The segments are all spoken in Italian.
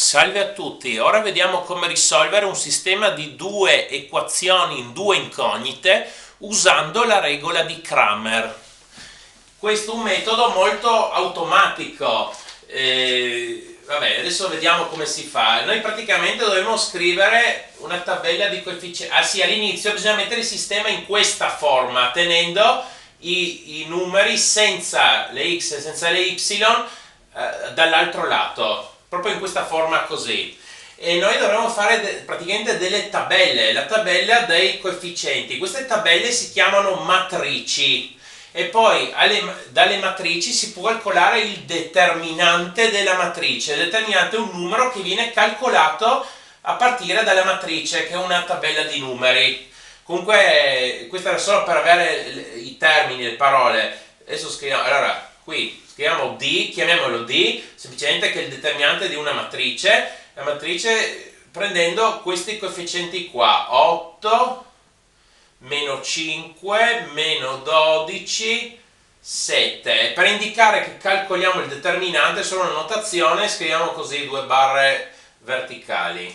Salve a tutti, ora vediamo come risolvere un sistema di due equazioni in due incognite usando la regola di Cramer. Questo è un metodo molto automatico. Vabbè, adesso vediamo come si fa. Noi praticamente dovremo scrivere una tabella di coefficienti. Ah sì, all'inizio bisogna mettere il sistema in questa forma, tenendo i numeri senza le x e senza le y dall'altro lato, proprio in questa forma così. E noi dovremo fare praticamente delle tabelle, la tabella dei coefficienti. Queste tabelle si chiamano matrici e poi dalle matrici si può calcolare il determinante della matrice. Il determinante è un numero che viene calcolato a partire dalla matrice, che è una tabella di numeri. Comunque questo era solo per avere i termini, le parole. Adesso scriviamo, allora qui scriviamo D, chiamiamolo D, semplicemente che è il determinante di una matrice, la matrice prendendo questi coefficienti qua, 8, meno 5, meno 12, 7. Per indicare che calcoliamo il determinante, solo una notazione, scriviamo così due barre verticali.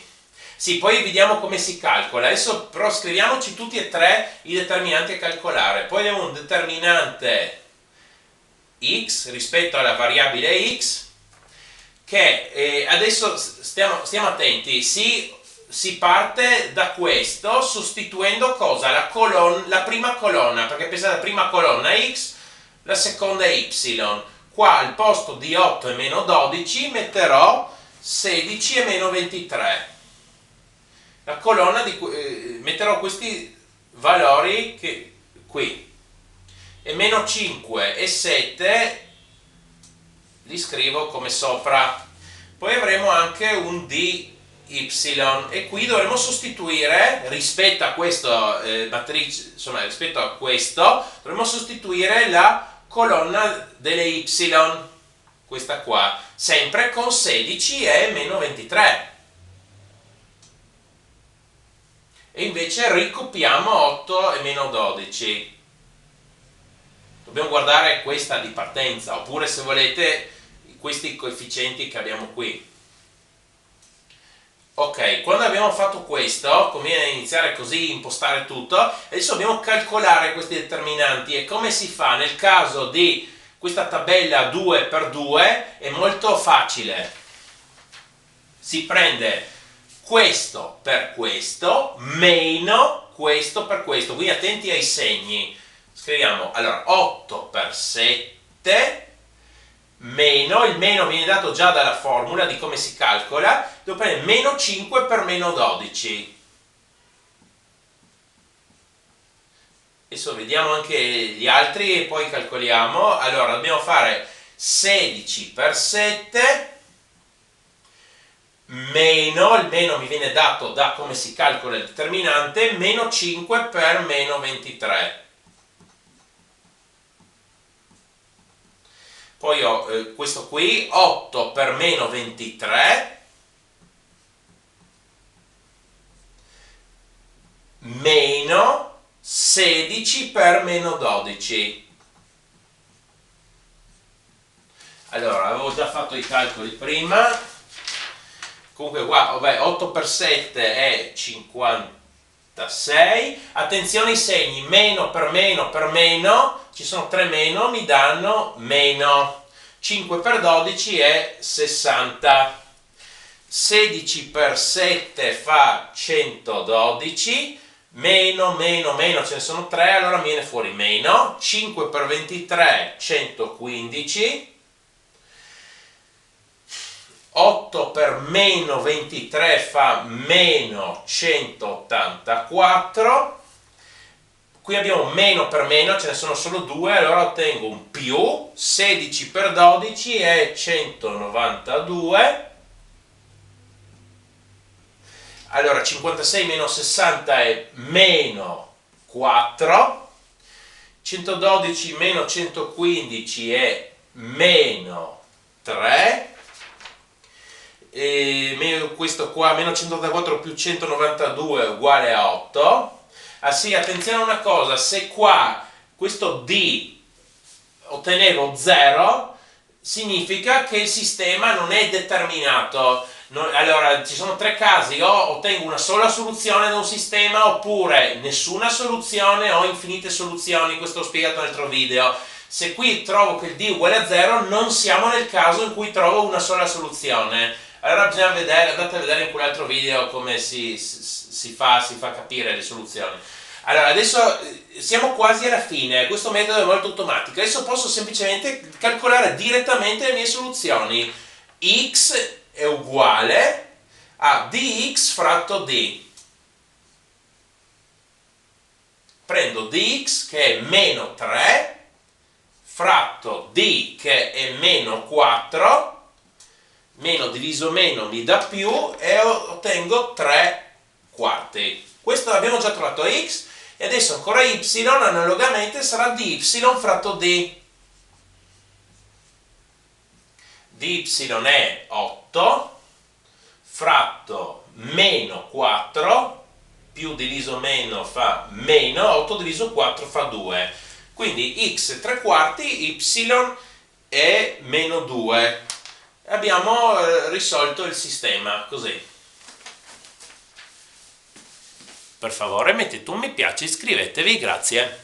Sì, poi vediamo come si calcola. Adesso però scriviamoci tutti e tre i determinanti a calcolare. Poi abbiamo un determinante x rispetto alla variabile x che adesso stiamo attenti, si parte da questo sostituendo cosa? La prima colonna, perché pensate la prima colonna è x, la seconda è y. Qua al posto di 8 e meno 12 metterò 16 e meno 23. La colonna metterò questi valori qui, e meno 5 e 7 li scrivo come sopra. Poi avremo anche un dy, e qui dovremo sostituire rispetto a questo matrice, insomma rispetto a questo dovremo sostituire la colonna delle y, questa qua, sempre con 16 e meno 23. E invece ricopiamo 8 e meno 12. Dobbiamo guardare questa di partenza, oppure se volete questi coefficienti che abbiamo qui. Ok, quando abbiamo fatto questo, conviene iniziare così, impostare tutto. Adesso dobbiamo calcolare questi determinanti. E come si fa? Nel caso di questa tabella 2x2 è molto facile. Si prende questo per questo meno questo per questo, quindi attenti ai segni. Scriviamo allora 8 per 7 meno, il meno viene dato già dalla formula di come si calcola, devo prendere meno 5 per meno 12. Adesso vediamo anche gli altri e poi calcoliamo. Allora dobbiamo fare 16 per 7 meno, il meno mi viene dato da come si calcola il determinante, meno 5 per meno 23. Poi ho questo qui, 8 per meno 23 meno 16 per meno 12. Allora, avevo già fatto i calcoli prima. Comunque qua, vabbè, 8 per 7 è 56. Attenzione ai segni, meno per meno per meno, ci sono 3 meno, mi danno meno. 5 per 12 è 60. 16 per 7 fa 112. Meno, meno, meno, ce ne sono 3, allora mi viene fuori meno. 5 per 23, 115. 8 per meno 23 fa meno 184. Qui abbiamo meno per meno, ce ne sono solo 2, allora ottengo un più. 16 per 12 è 192. Allora 56 meno 60 è meno 4. 112 meno 115 è meno 3. E questo qua, meno 184 più 192 è uguale a 8. Ah sì, attenzione a una cosa, se qua questo D ottenevo 0, significa che il sistema non è determinato, Allora, ci sono tre casi: o ottengo una sola soluzione da un sistema, oppure nessuna soluzione o infinite soluzioni. Questo l'ho spiegato nell'altro video. Se qui trovo che il d uguale a 0, non siamo nel caso in cui trovo una sola soluzione. Allora bisogna vedere, andate a vedere in quell'altro video come si fa capire le soluzioni. Allora, adesso siamo quasi alla fine. Questo metodo è molto automatico. Adesso posso semplicemente calcolare direttamente le mie soluzioni. X è uguale a dx fratto d. Prendo dx che è meno 3 fratto d che è meno 4, meno diviso meno mi dà più e ottengo 3 quarti. Questo l'abbiamo già trovato x, e adesso ancora y, analogamente sarà dy fratto d. Dy è 8 fratto meno 4, più diviso meno fa meno, 8 diviso 4 fa 2. Quindi x è 3 quarti, y è meno 2. Abbiamo risolto il sistema così. Per favore mettete un mi piace, iscrivetevi, grazie.